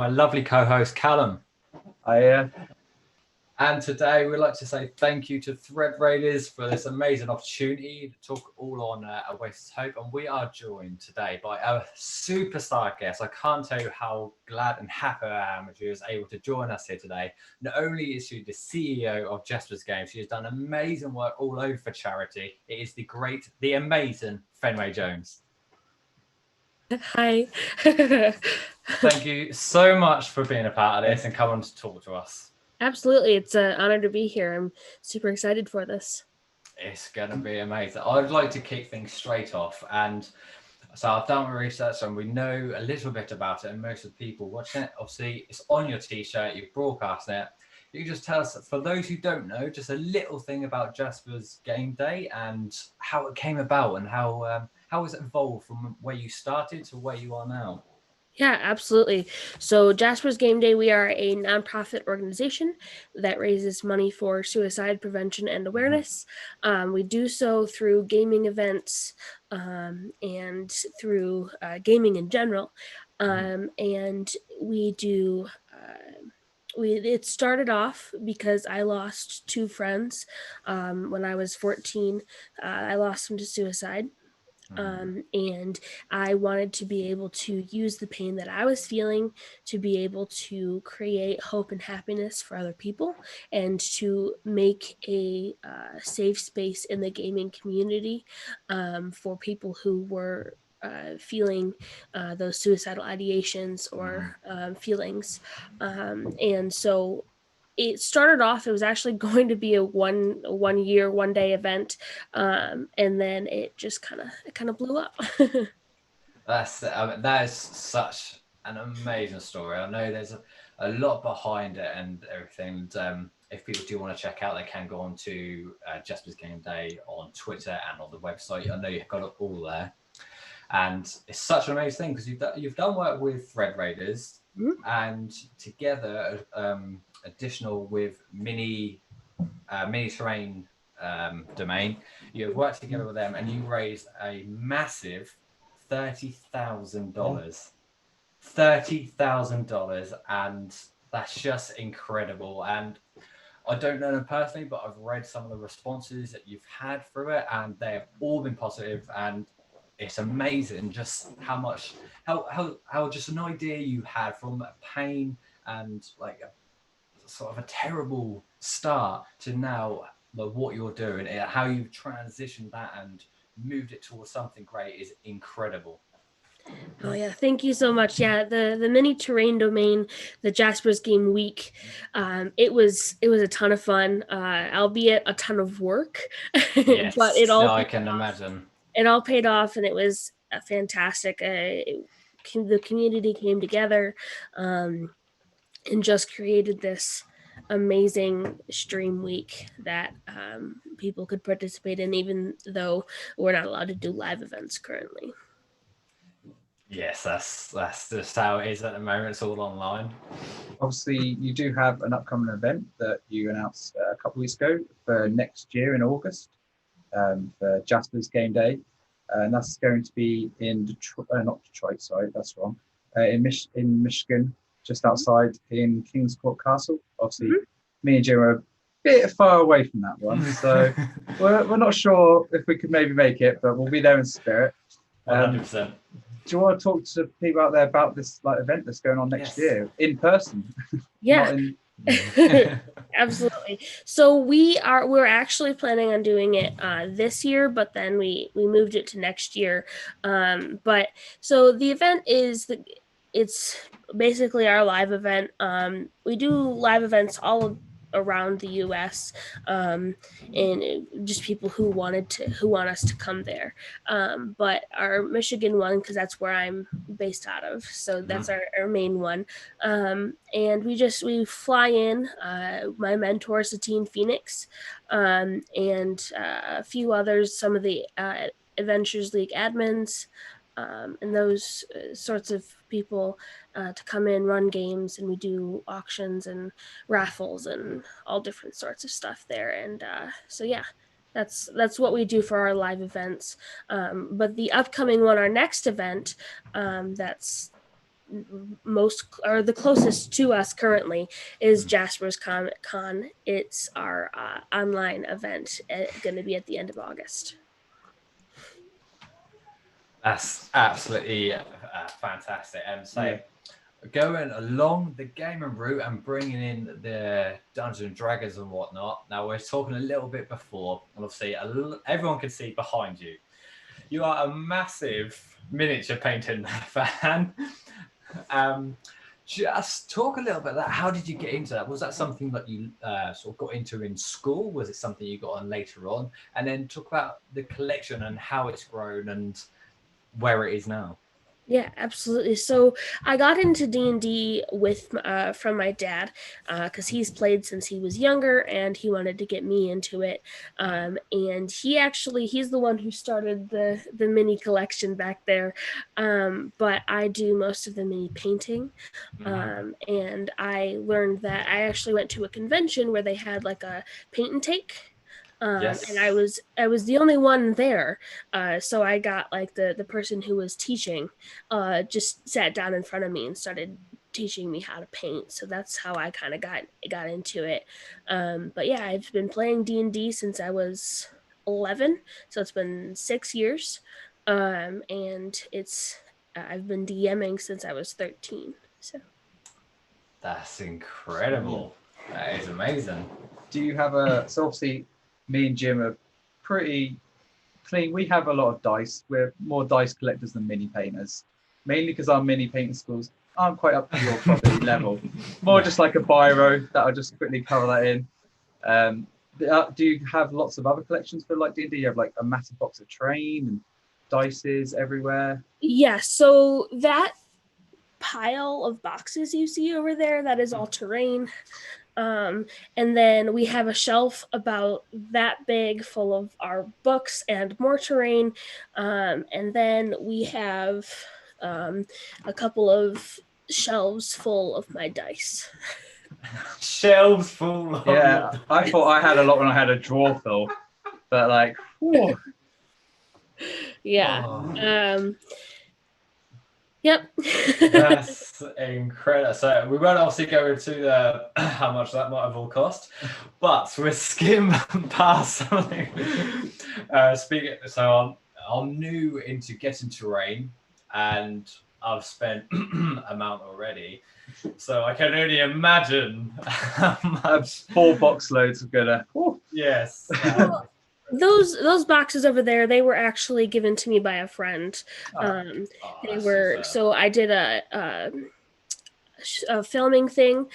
my lovely co-host Callum. I And today we'd like to say thank you to Thread Raiders for this amazing opportunity to talk all on Oasis Hope. And we are joined today by a superstar guest. I can't tell you how glad and happy I am that she was able to join us here today. Not only is she the CEO of Jaspers Games, she has done amazing work all over for charity. It is the amazing Fenway Jones. Hi. Thank you so much for being a part of this and coming to talk to us. Absolutely. It's an honor to be here. I'm super excited for this. It's going to be amazing. I'd like to kick things straight off. And so I've done my research and we know a little bit about it. And most of the people watching it, obviously, it's on your t-shirt, you're broadcasting it. You can just tell us, for those who don't know, just a little thing about Jasper's game day and how it came about and how it's evolved from where you started to where you are now. Yeah, absolutely. So Jasper's Game Day, we are a nonprofit organization that raises money for suicide prevention and awareness. We do so through gaming events and through gaming in general. And we do... it started off because I lost two friends when I was 14. I lost them to suicide. And I wanted to be able to use the pain that I was feeling to be able to create hope and happiness for other people and to make a safe space in the gaming community for people who were feeling those suicidal ideations or feelings. And so it started off, it was actually going to be a one year, 1 day event. And then it just kind of blew up. That is such an amazing story. I know there's a lot behind it and everything. And if people do want to check out, they can go on to Jasper's Game Day on Twitter and on the website. I know you've got it all there. And it's such an amazing thing because you've done work with Thread Raiders and together additional with mini terrain domain. You've worked together with them and you raised a massive $30,000. $30,000, and that's just incredible. And I don't know them personally, but I've read some of the responses that you've had through it, and they have all been positive. And it's amazing just how just an idea you had from pain and like a sort of a terrible start to now what you're doing and how you've transitioned that and moved it towards something great is incredible. Oh yeah, thank you so much. Yeah, the mini terrain domain, the Jaspers Game Week, it was a ton of fun, albeit a ton of work, but Yes, no, I can imagine. It all paid off, and it was fantastic. The community came together and just created this amazing stream week that people could participate in, even though we're not allowed to do live events currently. Yes, that's just how it is at the moment. It's all online. obviously you do have an upcoming event that you announced a couple of weeks ago for next year in August for Jasper's Game Day, and that's going to be in Detroit, not Detroit, sorry, that's wrong. In Michigan, just outside in Kings Court Castle. Obviously, me and Jim are a bit far away from that one, so we're not sure if we could maybe make it, but we'll be there in spirit. 100%. Do you want to talk to people out there about this event that's going on next year in person? Yeah. Absolutely. So we're actually planning on doing it this year, but then we moved it to next year. But so the event it's basically our live event. We do live events all around the US, and just people who want us to come there. But our Michigan one, because that's where I'm based out of, so that's our main one. And we fly in. My mentor, Satine Phoenix, and a few others, some of the Adventures League admins, and those sorts of people to come in, run games, and we do auctions and raffles and all different sorts of stuff there. And so yeah, that's what we do for our live events. But the upcoming one, our next event, that's most or the closest to us currently is Jaspers Comic Con. It's our online event, going to be at the end of August. That's absolutely fantastic. And so going along the gaming route and bringing in the Dungeons and Dragons and whatnot. Now we're talking a little bit before, and obviously everyone can see behind you. You are a massive miniature painting fan. Just talk a little bit about that. How did you get into that? Was that something that you sort of got into in school? Was it something you got on later on? And then talk about the collection and how it's grown and where it is now. Yeah, absolutely. So I got into D&D with from my dad because he's played since he was younger and he wanted to get me into it. And he's the one who started the mini collection back there. But I do most of the mini painting. And I learned that I actually went to a convention where they had like a paint and take. And I was the only one there, so I got like the person who was teaching just sat down in front of me and started teaching me how to paint. So that's how I kind of got into it. But yeah, I've been playing D&D since I was 11, so it's been 6 years, and it's I've been DMing since I was 13. So that's incredible. That is amazing. Do you have so obviously me and Jim are pretty clean. We have a lot of dice. We're more dice collectors than mini painters, mainly because our mini painting schools aren't quite up to your property level. More just like a biro. That'll just quickly cover that in. Do you have lots of other collections for like D&D? You have like a massive box of Train and dices everywhere. Yeah, so that pile of boxes you see over there, that is all terrain. And then we have a shelf about that big full of our books and more terrain. And then we have a couple of shelves full of my dice. Shelves full of I thought I had a lot when I had a drawer full, but like, whew. Yeah. Yep. That's incredible. So we won't obviously go into how much that might have all cost, but we'll skim past something. So I'm new into getting terrain, and I've spent amount already. So I can only imagine how much. 4 box loads of gonna. Yes. Those boxes over there, they were actually given to me by a friend. They were so I did a filming thing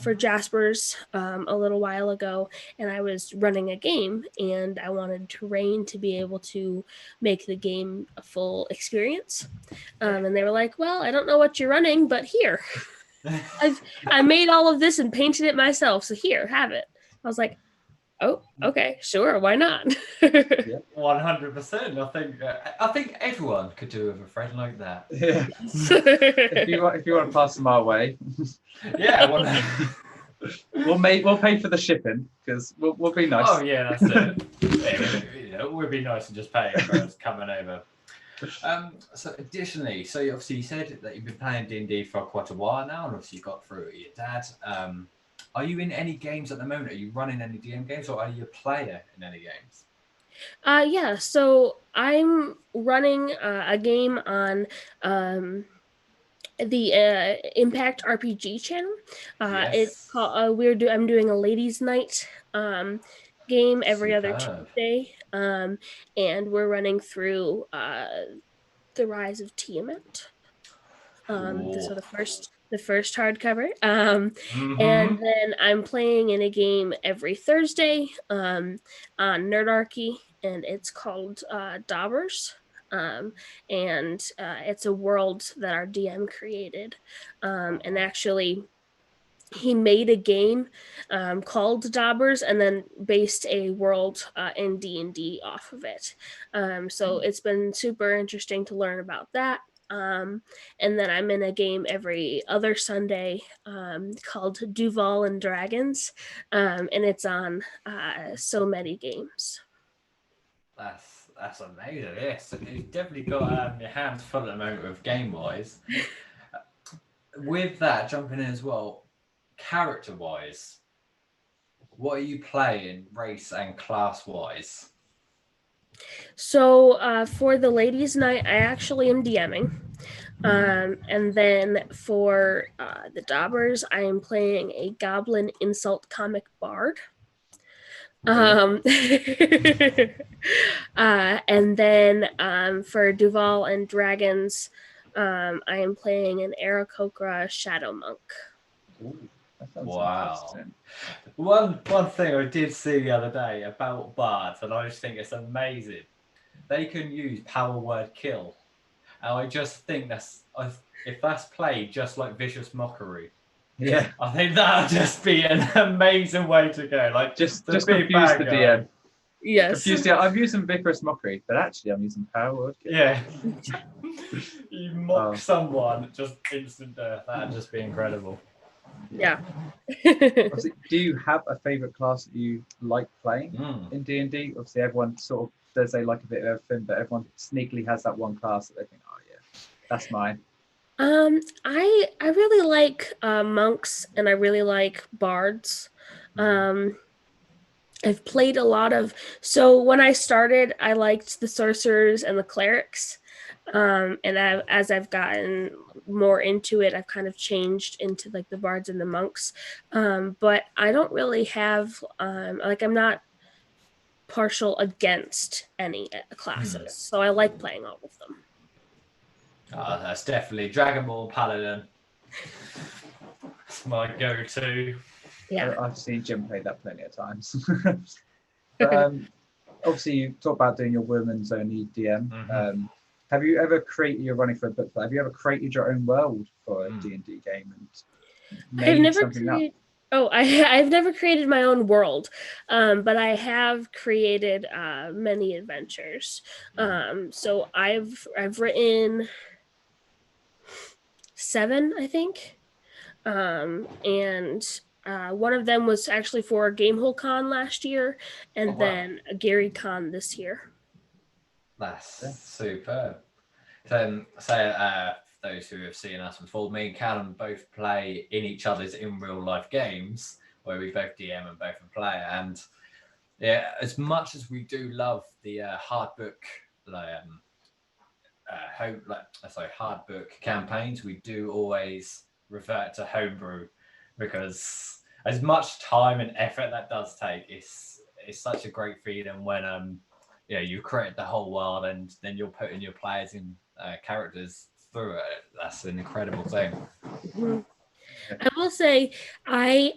for Jaspers a little while ago, and I was running a game, and I wanted terrain to be able to make the game a full experience. And they were like, "Well, I don't know what you're running, but here, I made all of this and painted it myself, so here, have it." I was like, "Oh, okay, sure, why not?" 100%. I think everyone could do with a friend like that. Yeah. if you want to pass them our way, yeah, we'll pay for the shipping because we'll be nice. Oh yeah, that's it. It would be nice to just pay for us coming over. So additionally, obviously you said that you've been playing D&D for quite a while now, and obviously you got through it with your dad. Are you in any games at the moment? Are you running any DM games, or are you a player in any games? Yeah, so I'm running a game on the Impact RPG channel. Yes. It's called I'm doing a ladies' night game every other Tuesday, and we're running through the Rise of Tiamat. So the first hardcover. And then I'm playing in a game every Thursday on Nerdarchy, and it's called Daubers. And it's a world that our DM created. And actually, he made a game called Daubers and then based a world in D&D off of it. So it's been super interesting to learn about that. And then I'm in a game every other Sunday called Duval and Dragons, and it's on so many games. That's amazing. Yes, you've definitely got your hands full at the moment with game wise. with that, jumping in as well, character-wise, what are you playing, race and class-wise? So for the ladies' night, I actually am DMing. And then for the Daubers, I am playing a Goblin Insult Comic Bard. And then for Duval and Dragons, I am playing an Aarakocra Shadow Monk. Ooh, that sounds Wow. interesting. One thing I did see the other day about bards, and I just think it's amazing. They can use power word kill, and I just think if that's played just like vicious mockery. Yeah, I think that'll just be an amazing way to go. Like just big confuse bad the guy. DM. Yes. I'm using Vicarous Mockery, but actually I'm using Power Word Kill. Yeah. You mock someone, just instant death. That'd just be incredible. Yeah. Obviously, do you have a favourite class that you like playing in D&D? Obviously, everyone sort of says they like a bit of everything, but everyone sneakily has that one class that they think, oh yeah, that's mine. I really like monks, and I really like bards. I've played a lot of. So when I started, I liked the sorcerers and the clerics. As I've gotten more into it, I've kind of changed into like the bards and the monks. But I don't really have I'm not partial against any classes, so I like playing all of them. That's definitely Dragonborn Paladin. That's my go-to. Yeah, I've seen Jim play that plenty of times. But obviously, you talk about doing your women's only DM. Have you ever created? You're running for a book club. Have you ever created your own world for a D&D game and made something up? I've never created my own world, but I have created many adventures. So I've written 7, I think, and one of them was actually for Gamehole Con last year, and then a Gary Con this year. That's superb. So those who have seen us before, me and Callum both play in each other's in real life games where we both DM and both play. And yeah, as much as we do love the hard book campaigns, we do always revert to Homebrew, because as much time and effort that does take, it's such a great feeling when you create the whole world and then you're putting your players and characters through it. That's an incredible thing. I will say I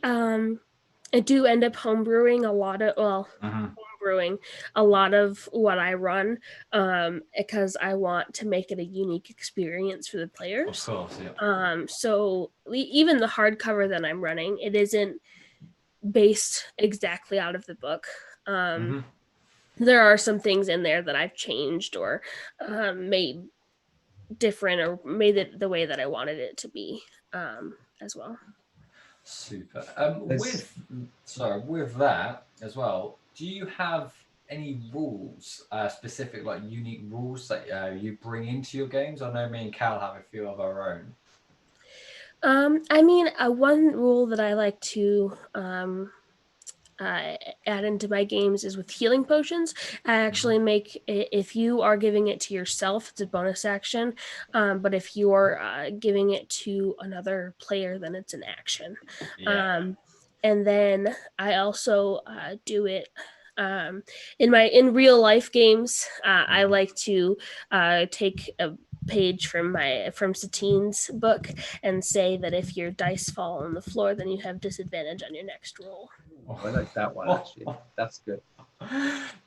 do end up homebrewing a lot of homebrewing a lot of what I run, because I want to make it a unique experience for the players. Of course, yeah. So even the hardcover that I'm running, it isn't based exactly out of the book. There are some things in there that I've changed or made different, or made it the way that I wanted it to be as well. Super. With that as well, do you have any rules, specific like unique rules that you bring into your games? I know me and Cal have a few of our own. One rule that I like to add into my games is with healing potions. I actually make, if you are giving it to yourself, it's a bonus action, but if you're giving it to another player, then it's an action. And then I also do it in real life games. I like to take a page from Satine's book and say that if your dice fall on the floor, then you have disadvantage on your next roll. I like that one, actually. That's good.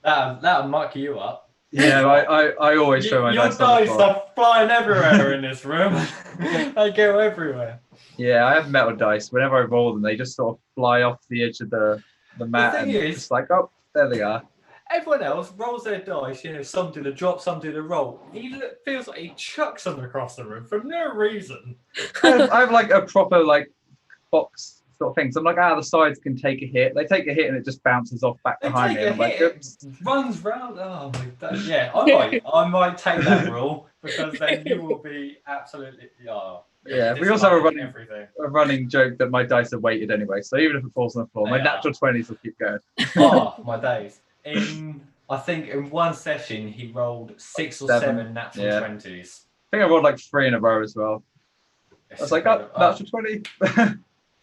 That'll muck you up. Yeah, I always show my dice. Your dice are flying everywhere in this room. They go everywhere. Yeah, I have metal dice. Whenever I roll them, they just sort of fly off the edge of the mat. The thing is, it's like, oh, there they are. Everyone else rolls their dice, some do the drop, some do the roll. He feels like he chucks them across the room for no reason. I have like a proper box sort of thing. So I'm like, the sides can take a hit. They take a hit and it just bounces off back behind me. I'm like, oops. Runs round. Oh my god. Yeah, I might take that rule, because then you will be absolutely. Yeah, we also have everything. a running joke that my dice are weighted anyway, so even if it falls on the floor, my natural 20s will keep going. Oh, my days. I think in one session he rolled 6 or 7 natural 20s. I think I rolled like 3 in a row as well. I was like, oh, natural 20.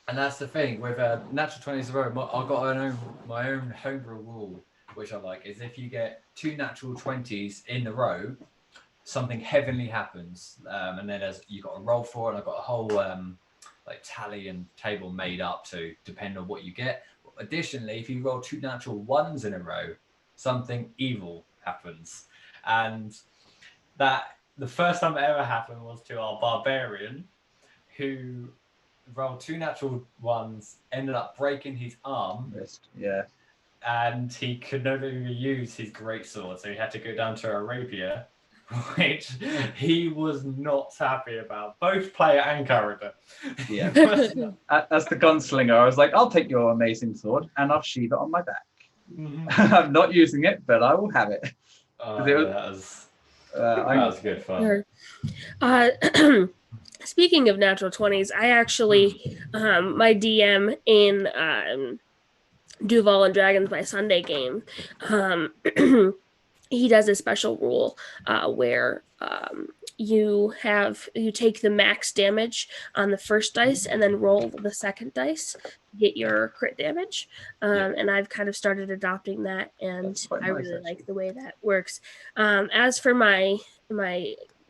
And that's the thing with natural 20s in a row. I've got my own homebrew rule, which I like, is if you get 2 natural 20s in a row, something heavenly happens, and then you got a roll for it. And I've got a whole like tally and table made up to depend on what you get. Additionally, if you roll 2 natural 1s in a row, something evil happens. And that the first time it ever happened was to our barbarian, who rolled 2 natural 1s, ended up breaking his arm. Yeah. And he could no longer use his greatsword, so he had to go down to a rapier, which he was not happy about, both player and character. Yeah. As the gunslinger, I was like, I'll take your amazing sword and I'll sheathe it on my back. Mm-hmm. I'm not using it, but I will have it. That was good fun. Speaking of natural 20s, I actually, my DM in Duval and Dragons by Sunday game, he does a special rule where you take the max damage on the first dice and then roll the second dice to get your crit damage. And I've kind of started adopting that, and I really like the way that works. As for my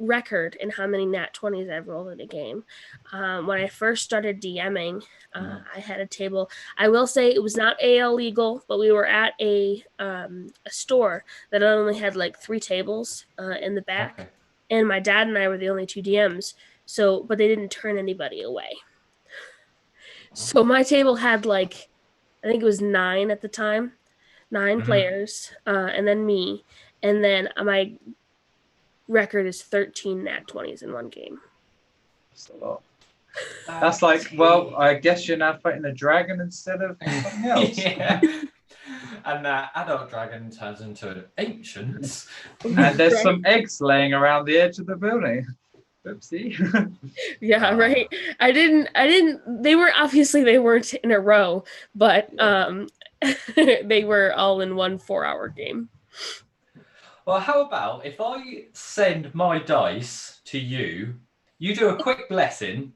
record and how many nat 20s I've rolled in a game, when I first started DMing, I had a table. I will say it was not AL legal, but we were at a store that only had like 3 tables in the back, and my dad and I were the only 2 DMs. So, but they didn't turn anybody away. So my table had like, I think it was 9 at the time, 9 players, and then me, and then my record is 13 nat 20s in one game. That's a lot. That's like, well, I guess you're now fighting a dragon instead of something else. Yeah. And that adult dragon turns into an ancient. And there's some eggs laying around the edge of the building. Oopsie. Yeah, right. I didn't, they weren't in a row, but they were all in one 4-hour game. Well, how about if I send my dice to you, you do a quick blessing,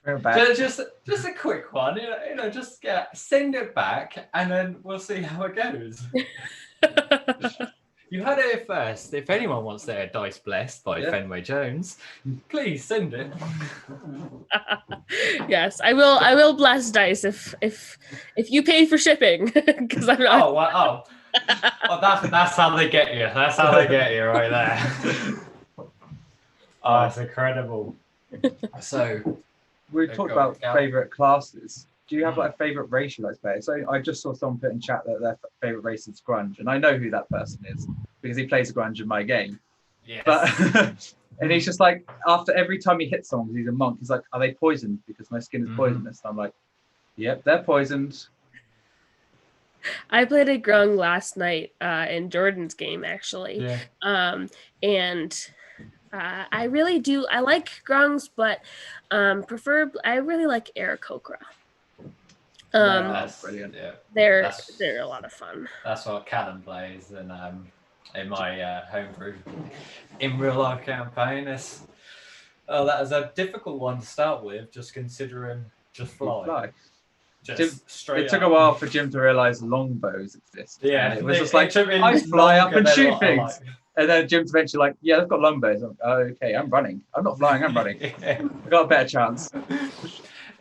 just a quick one, you know, just send it back, and then we'll see how it goes. You heard it first. If anyone wants their dice blessed by Fenway Jones, please send it. Yes, I will bless dice if you pay for shipping, because I'm not. Oh, wow. Well, that's how they get you. That's how they get you right there. Oh, it's incredible. So we talked about favorite classes. Do you have like a favorite race you like to play? So I just saw someone put in chat that their favorite race is grunge, and I know who that person is because he plays a grunge in my game. Yes. But and he's just like, after every time he hits someone, he's a monk. He's like, are they poisoned? Because my skin is poisonous. And I'm like, yep, they're poisoned. I played a grung last night in Jordan's game, actually. Yeah. And I really do. I like grungs, but I really like Aarakocra. That's brilliant. Yeah. They're a lot of fun. That's what Callum plays, and in my homebrew in real life campaign. That is a difficult one to start with, just considering just fly. It took a while for Jim to realize longbows exist. Yeah, and it was just like, I fly up and shoot things. And then Jim's eventually like, yeah, they've got longbows. I'm like, oh, okay, I'm running. I'm not flying, I'm running. I've got a better chance.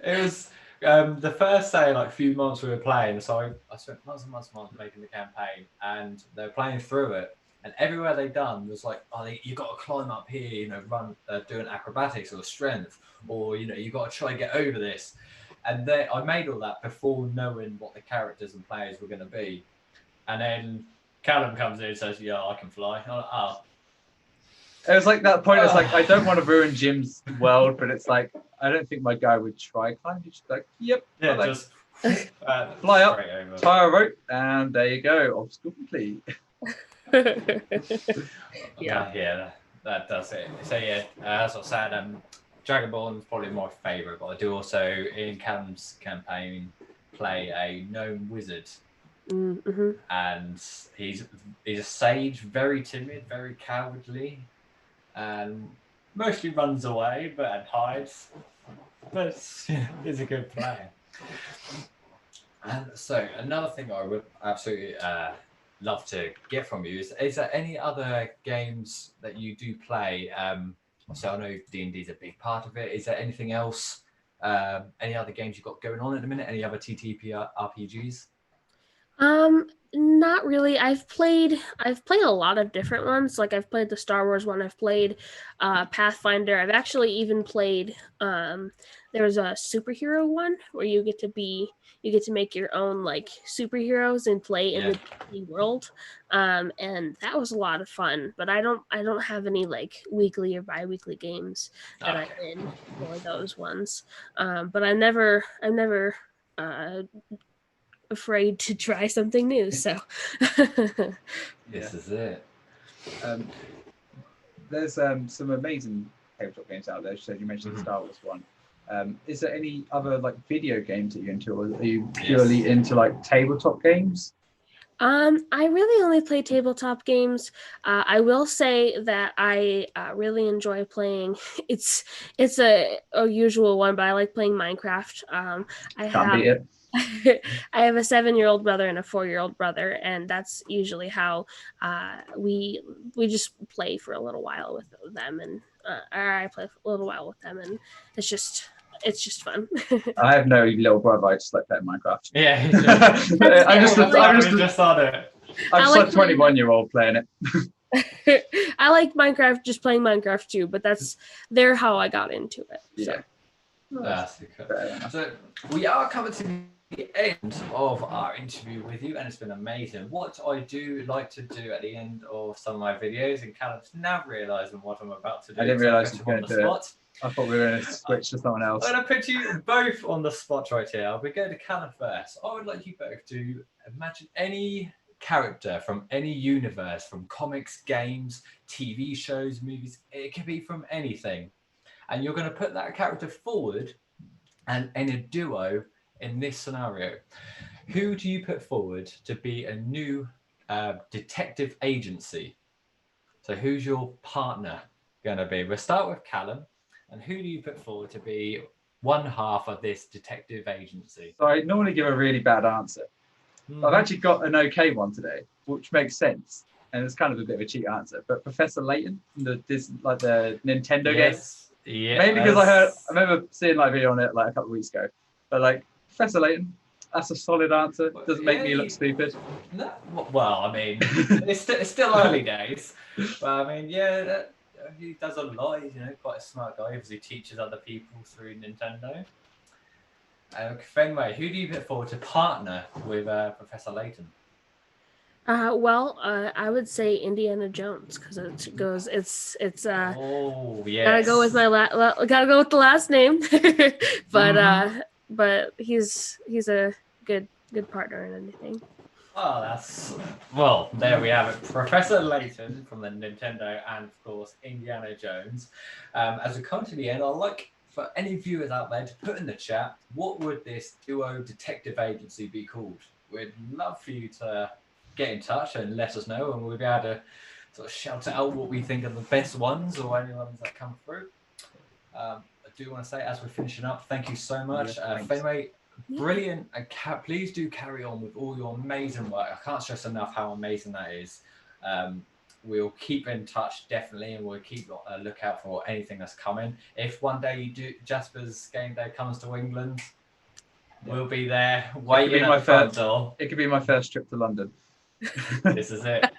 It was the first day, like a few months we were playing, so I spent months and months making the campaign, and they were playing through it, and everywhere they done was like, you got to climb up here, you know, run, doing acrobatics or strength, or you know, you got to try and get over this. And I made all that before knowing what the characters and players were going to be. And then Callum comes in and says, yeah, I can fly. I'm like, oh. It was like that point. It's like, I don't want to ruin Jim's world, but it's like, I don't think my guy would try climb. He's just like, yep. Yeah, like, just fly up, tie a rope, and there you go. Obstacle complete. Yeah, that does it. So yeah, as I said, Dragon Ball is probably my favourite, but I do also, in Callum's campaign, play a gnome wizard. Mm-hmm. And he's a sage, very timid, very cowardly, and mostly runs away and hides. But he's a good player. And so another thing I would absolutely love to get from you is there any other games that you do play? So I know D&D is a big part of it. Is there anything else? Any other games you've got going on at the minute? Any other TTP RPGs? Not really. I've played a lot of different ones. Like I've played the Star Wars one, I've played Pathfinder. I've actually even played there's a superhero one where you get to make your own like superheroes and play in the D&D world. And that was a lot of fun, but I don't have any like weekly or bi-weekly games that I'm in for those ones. But I'm never afraid to try something new, so This is it. There's some amazing tabletop games out there. So you mentioned the Star Wars one. Is there any other like video games that you're into, or are you purely into like tabletop games? I really only play tabletop games. I will say that I really enjoy playing. It's a usual one, but I like playing Minecraft. I have a 7-year-old brother and a 4-year-old brother, and that's usually how we just play for a little while with them, and or I play for a little while with them, and it's just fun. I have no little brother. I just like playing Minecraft. Yeah, I'm just like 21-year-old playing it. I like Minecraft, just playing Minecraft too, but they're how I got into it. So. Yeah. That's okay. So we are coming to the end of our interview with you, and it's been amazing. What I do like to do at the end of some of my videos, and Callum's now realising what I'm about to do. I didn't realise you were going to do it. I thought we were going to switch to someone else. I'm going to put you both on the spot right here. I'll be going to Callum first. I would like you both to imagine any character from any universe, from comics, games, TV shows, movies. It could be from anything. And you're going to put that character forward and in a duo in this scenario. Who do you put forward to be a new detective agency? So who's your partner going to be? We'll start with Callum. And who do you put forward to be one half of this detective agency? So I normally give a really bad answer. I've actually got an okay one today, which makes sense. And it's kind of a bit of a cheat answer. But Professor Layton, the Nintendo games. Yeah, maybe because I remember seeing like a video on it like a couple of weeks ago. But like Professor Layton, that's a solid answer. Doesn't make me look stupid. No, well, I mean, it's still early days. But I mean, yeah, he does a lot. He's quite a smart guy. Obviously, teaches other people through Nintendo. Fenway, who do you put forward to partner with Professor Layton? I would say Indiana Jones because it's oh yes. Gotta go with the last name, but he's a good partner in anything. Oh, there we have it. Professor Layton from the Nintendo and of course Indiana Jones. As we come to the end, I'd like for any viewers out there to put in the chat, what would this duo detective agency be called? We'd love for you to get in touch and let us know, and we'll be able to sort of shout out what we think are the best ones or any ones that come through. I do want to say, as we're finishing up, thank you so much. Fenway, brilliant. And please do carry on with all your amazing work. I can't stress enough how amazing that is. We'll keep in touch, definitely, and we'll keep a lookout for anything that's coming. If one day Jasper's game day comes to England, we'll be there waiting at the front door. It could be my first trip to London. This is it.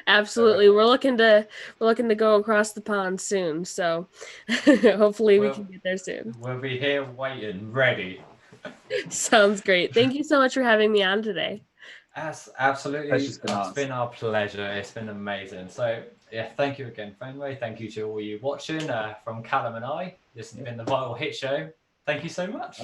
Absolutely. We're looking to go across the pond soon, so hopefully we can get there soon. We'll be here waiting, ready. Sounds great. Thank you so much for having me on today. Absolutely. It's been our pleasure. It's been amazing. So yeah, thank you again, Fenway. Thank you to all you watching from Callum and I. This has been the VitalHit Show. Thank you so much.